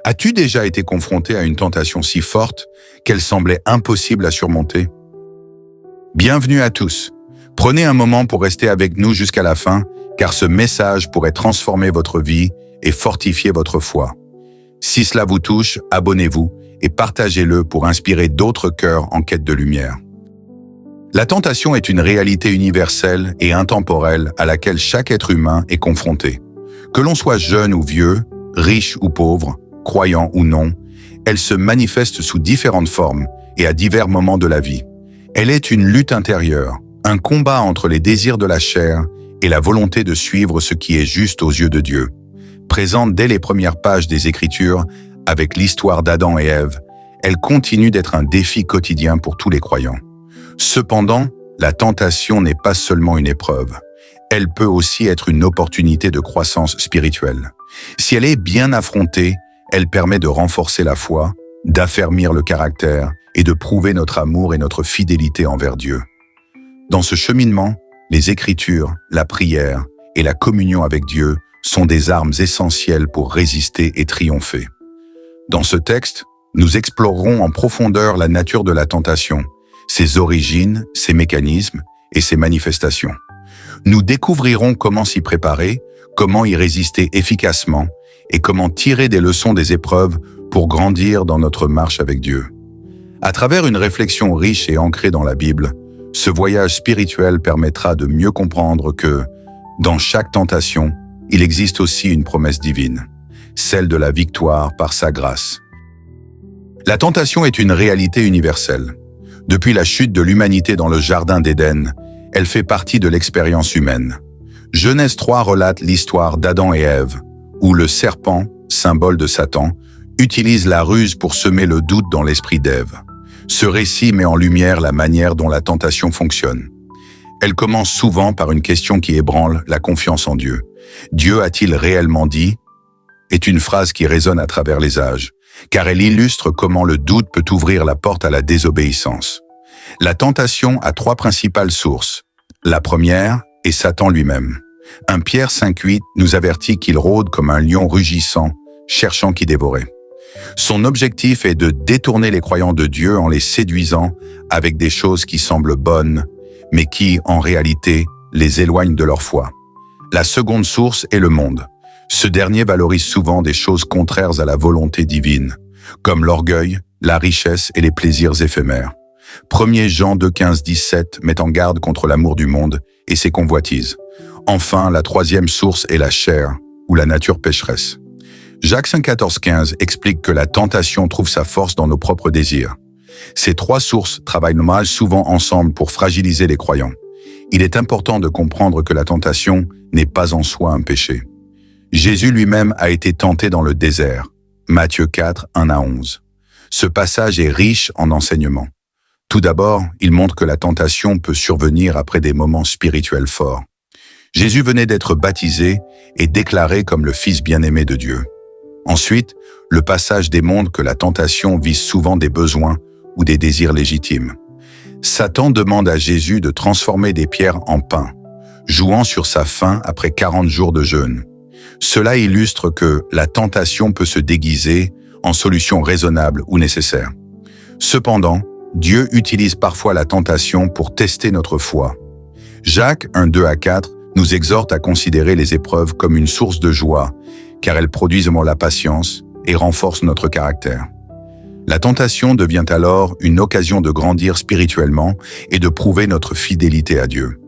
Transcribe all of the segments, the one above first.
As-tu déjà été confronté à une tentation si forte qu'elle semblait impossible à surmonter? Bienvenue à tous. Prenez un moment pour rester avec nous jusqu'à la fin, car ce message pourrait transformer votre vie et fortifier votre foi. Si cela vous touche, abonnez-vous et partagez-le pour inspirer d'autres cœurs en quête de lumière. La tentation est une réalité universelle et intemporelle à laquelle chaque être humain est confronté. Que l'on soit jeune ou vieux, riche ou pauvre, croyant ou non, elle se manifeste sous différentes formes et à divers moments de la vie. Elle est une lutte intérieure, un combat entre les désirs de la chair et la volonté de suivre ce qui est juste aux yeux de Dieu. Présente dès les premières pages des Écritures, avec l'histoire d'Adam et Ève, elle continue d'être un défi quotidien pour tous les croyants. Cependant, la tentation n'est pas seulement une épreuve. Elle peut aussi être une opportunité de croissance spirituelle. Si elle est bien affrontée, elle permet de renforcer la foi, d'affermir le caractère et de prouver notre amour et notre fidélité envers Dieu. Dans ce cheminement, les Écritures, la prière et la communion avec Dieu sont des armes essentielles pour résister et triompher. Dans ce texte, nous explorerons en profondeur la nature de la tentation, ses origines, ses mécanismes et ses manifestations. Nous découvrirons comment s'y préparer, comment y résister efficacement et comment tirer des leçons des épreuves pour grandir dans notre marche avec Dieu. À travers une réflexion riche et ancrée dans la Bible, ce voyage spirituel permettra de mieux comprendre que, dans chaque tentation, il existe aussi une promesse divine, celle de la victoire par sa grâce. La tentation est une réalité universelle. Depuis la chute de l'humanité dans le Jardin d'Éden, elle fait partie de l'expérience humaine. Genèse 3 relate l'histoire d'Adam et Ève, où le serpent, symbole de Satan, utilise la ruse pour semer le doute dans l'esprit d'Ève. Ce récit met en lumière la manière dont la tentation fonctionne. Elle commence souvent par une question qui ébranle la confiance en Dieu. Dieu a-t-il réellement dit? Est une phrase qui résonne à travers les âges, car elle illustre comment le doute peut ouvrir la porte à la désobéissance. La tentation a trois principales sources. La première est Satan lui-même. 1 Pierre 5,8 nous avertit qu'il rôde comme un lion rugissant, cherchant qui dévorer. Son objectif est de détourner les croyants de Dieu en les séduisant avec des choses qui semblent bonnes, mais qui, en réalité, les éloignent de leur foi. La seconde source est le monde. Ce dernier valorise souvent des choses contraires à la volonté divine, comme l'orgueil, la richesse et les plaisirs éphémères. 1 Jean 2,15-17 met en garde contre l'amour du monde et ses convoitises. Enfin, la troisième source est la chair, ou la nature pécheresse. Jacques 5,14-15 explique que la tentation trouve sa force dans nos propres désirs. Ces trois sources travaillent souvent ensemble pour fragiliser les croyants. Il est important de comprendre que la tentation n'est pas en soi un péché. Jésus lui-même a été tenté dans le désert. Matthieu 4, 1-11. Ce passage est riche en enseignements. Tout d'abord, il montre que la tentation peut survenir après des moments spirituels forts. Jésus venait d'être baptisé et déclaré comme le Fils bien-aimé de Dieu. Ensuite, le passage démontre que la tentation vise souvent des besoins ou des désirs légitimes. Satan demande à Jésus de transformer des pierres en pain, jouant sur sa faim après 40 jours de jeûne. Cela illustre que la tentation peut se déguiser en solution raisonnable ou nécessaire. Cependant, Dieu utilise parfois la tentation pour tester notre foi. Jacques 1,2-4 nous exhorte à considérer les épreuves comme une source de joie, car elles produisent la patience et renforcent notre caractère. La tentation devient alors une occasion de grandir spirituellement et de prouver notre fidélité à Dieu.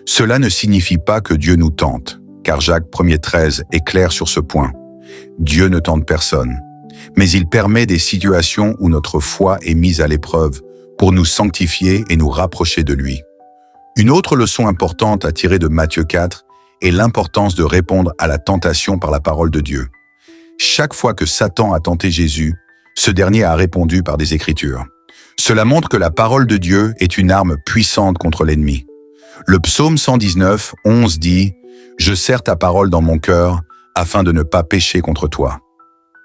Cela ne signifie pas que Dieu nous tente, car Jacques 1,13 est clair sur ce point. Dieu ne tente personne, mais il permet des situations où notre foi est mise à l'épreuve pour nous sanctifier et nous rapprocher de lui. Une autre leçon importante à tirer de Matthieu 4 est l'importance de répondre à la tentation par la parole de Dieu. Chaque fois que Satan a tenté Jésus, ce dernier a répondu par des Écritures. Cela montre que la parole de Dieu est une arme puissante contre l'ennemi. Le psaume 119, 11 dit « Je serre ta parole dans mon cœur afin de ne pas pécher contre toi ».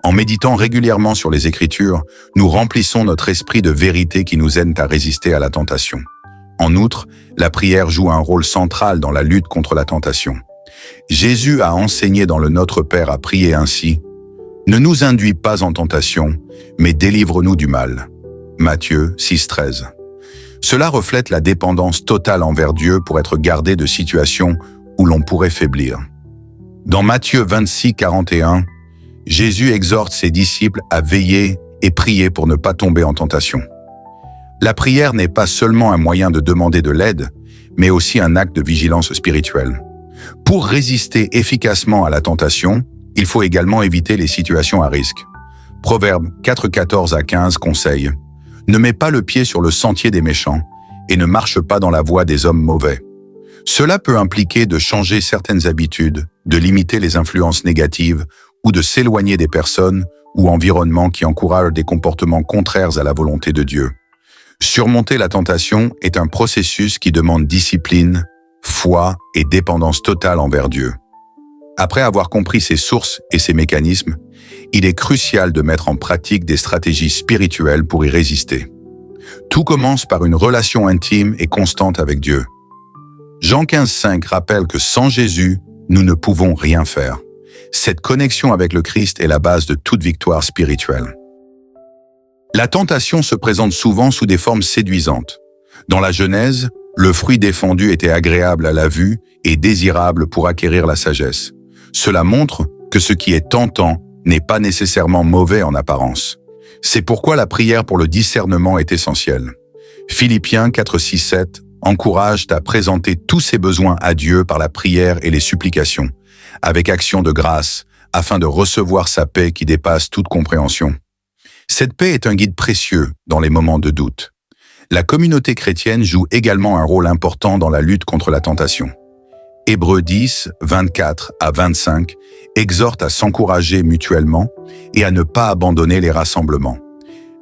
En méditant régulièrement sur les Écritures, nous remplissons notre esprit de vérité qui nous aide à résister à la tentation. En outre, la prière joue un rôle central dans la lutte contre la tentation. Jésus a enseigné dans le Notre Père à prier ainsi : « Ne nous induis pas en tentation, mais délivre-nous du mal. Matthieu 6,13. Cela reflète la dépendance totale envers Dieu pour être gardé de situations où l'on pourrait faiblir. Dans Matthieu 26,41, Jésus exhorte ses disciples à veiller et prier pour ne pas tomber en tentation. La prière n'est pas seulement un moyen de demander de l'aide, mais aussi un acte de vigilance spirituelle. Pour résister efficacement à la tentation, il faut également éviter les situations à risque. Proverbe 4,14-15 conseille « Ne mets pas le pied sur le sentier des méchants et ne marche pas dans la voie des hommes mauvais ». Cela peut impliquer de changer certaines habitudes, de limiter les influences négatives ou de s'éloigner des personnes ou environnements qui encouragent des comportements contraires à la volonté de Dieu. Surmonter la tentation est un processus qui demande discipline, foi et dépendance totale envers Dieu. Après avoir compris ses sources et ses mécanismes, il est crucial de mettre en pratique des stratégies spirituelles pour y résister. Tout commence par une relation intime et constante avec Dieu. Jean 15,5 rappelle que sans Jésus, nous ne pouvons rien faire. Cette connexion avec le Christ est la base de toute victoire spirituelle. La tentation se présente souvent sous des formes séduisantes. Dans la Genèse, le fruit défendu était agréable à la vue et désirable pour acquérir la sagesse. Cela montre que ce qui est tentant n'est pas nécessairement mauvais en apparence. C'est pourquoi la prière pour le discernement est essentielle. Philippiens 4,6-7 encourage à présenter tous ses besoins à Dieu par la prière et les supplications, avec action de grâce, afin de recevoir sa paix qui dépasse toute compréhension. Cette paix est un guide précieux dans les moments de doute. La communauté chrétienne joue également un rôle important dans la lutte contre la tentation. Hébreux 10, 24-25 exhorte à s'encourager mutuellement et à ne pas abandonner les rassemblements.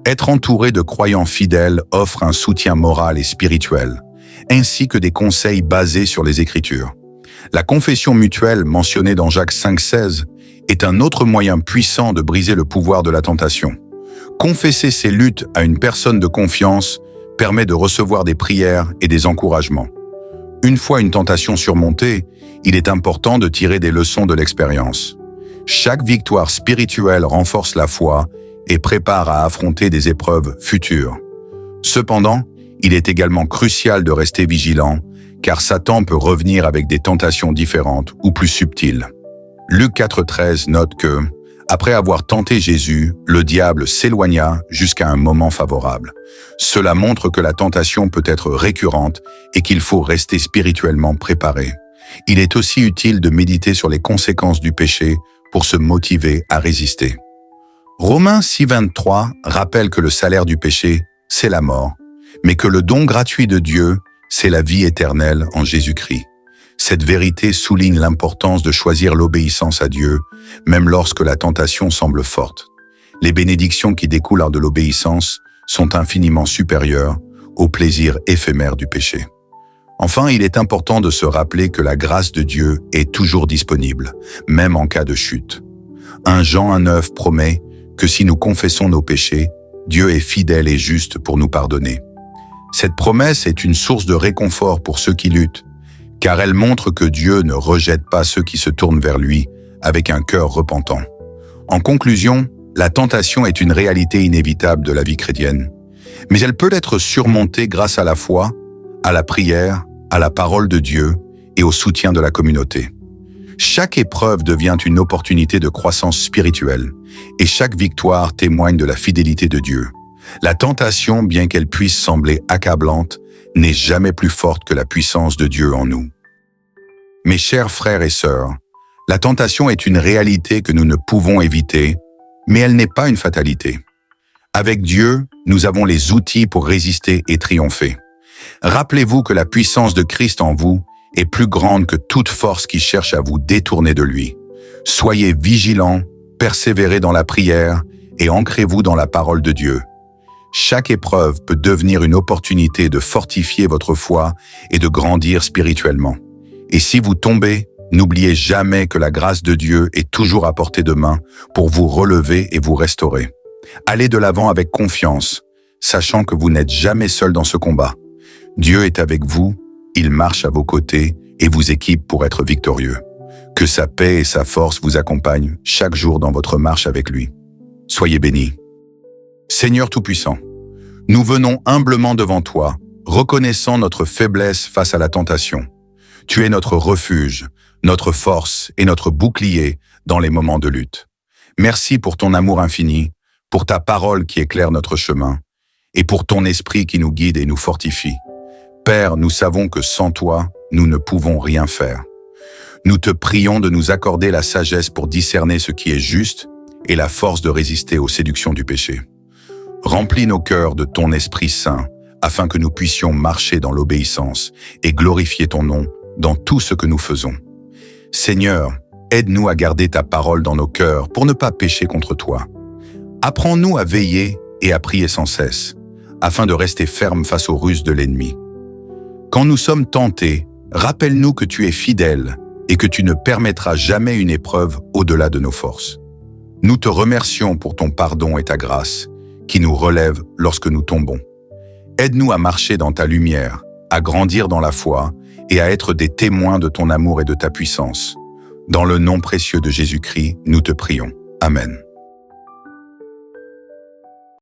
Être entouré de croyants fidèles offre un soutien moral et spirituel, ainsi que des conseils basés sur les Écritures. La confession mutuelle mentionnée dans Jacques 5,16 est un autre moyen puissant de briser le pouvoir de la tentation. Confesser ses luttes à une personne de confiance permet de recevoir des prières et des encouragements. Une fois une tentation surmontée, il est important de tirer des leçons de l'expérience. Chaque victoire spirituelle renforce la foi et prépare à affronter des épreuves futures. Cependant, il est également crucial de rester vigilant, car Satan peut revenir avec des tentations différentes ou plus subtiles. Luc 4,13 note que, après avoir tenté Jésus, le diable s'éloigna jusqu'à un moment favorable. Cela montre que la tentation peut être récurrente et qu'il faut rester spirituellement préparé. Il est aussi utile de méditer sur les conséquences du péché pour se motiver à résister. Romains 6,23 rappelle que le salaire du péché, c'est la mort, mais que le don gratuit de Dieu, c'est la vie éternelle en Jésus-Christ. Cette vérité souligne l'importance de choisir l'obéissance à Dieu, même lorsque la tentation semble forte. Les bénédictions qui découlent de l'obéissance sont infiniment supérieures au plaisir éphémère du péché. Enfin, il est important de se rappeler que la grâce de Dieu est toujours disponible, même en cas de chute. 1 Jean 1,9 promet que si nous confessons nos péchés, Dieu est fidèle et juste pour nous pardonner. Cette promesse est une source de réconfort pour ceux qui luttent, car elle montre que Dieu ne rejette pas ceux qui se tournent vers lui avec un cœur repentant. En conclusion, la tentation est une réalité inévitable de la vie chrétienne, mais elle peut être surmontée grâce à la foi, à la prière, à la parole de Dieu et au soutien de la communauté. Chaque épreuve devient une opportunité de croissance spirituelle, et chaque victoire témoigne de la fidélité de Dieu. La tentation, bien qu'elle puisse sembler accablante, n'est jamais plus forte que la puissance de Dieu en nous. Mes chers frères et sœurs, la tentation est une réalité que nous ne pouvons éviter, mais elle n'est pas une fatalité. Avec Dieu, nous avons les outils pour résister et triompher. Rappelez-vous que la puissance de Christ en vous est plus grande que toute force qui cherche à vous détourner de lui. Soyez vigilants, persévérez dans la prière et ancrez-vous dans la parole de Dieu. Chaque épreuve peut devenir une opportunité de fortifier votre foi et de grandir spirituellement. Et si vous tombez, n'oubliez jamais que la grâce de Dieu est toujours à portée de main pour vous relever et vous restaurer. Allez de l'avant avec confiance, sachant que vous n'êtes jamais seul dans ce combat. Dieu est avec vous, il marche à vos côtés et vous équipe pour être victorieux. Que sa paix et sa force vous accompagnent chaque jour dans votre marche avec lui. Soyez bénis. Seigneur Tout-Puissant, nous venons humblement devant toi, reconnaissant notre faiblesse face à la tentation. Tu es notre refuge, notre force et notre bouclier dans les moments de lutte. Merci pour ton amour infini, pour ta parole qui éclaire notre chemin, et pour ton esprit qui nous guide et nous fortifie. Père, nous savons que sans toi, nous ne pouvons rien faire. Nous te prions de nous accorder la sagesse pour discerner ce qui est juste et la force de résister aux séductions du péché. Remplis nos cœurs de ton Esprit Saint, afin que nous puissions marcher dans l'obéissance et glorifier ton nom dans tout ce que nous faisons. Seigneur, aide-nous à garder ta parole dans nos cœurs pour ne pas pécher contre toi. Apprends-nous à veiller et à prier sans cesse, afin de rester fermes face aux ruses de l'ennemi. Quand nous sommes tentés, rappelle-nous que tu es fidèle et que tu ne permettras jamais une épreuve au-delà de nos forces. Nous te remercions pour ton pardon et ta grâce, qui nous relèvent lorsque nous tombons. Aide-nous à marcher dans ta lumière, à grandir dans la foi et à être des témoins de ton amour et de ta puissance. Dans le nom précieux de Jésus-Christ, nous te prions. Amen.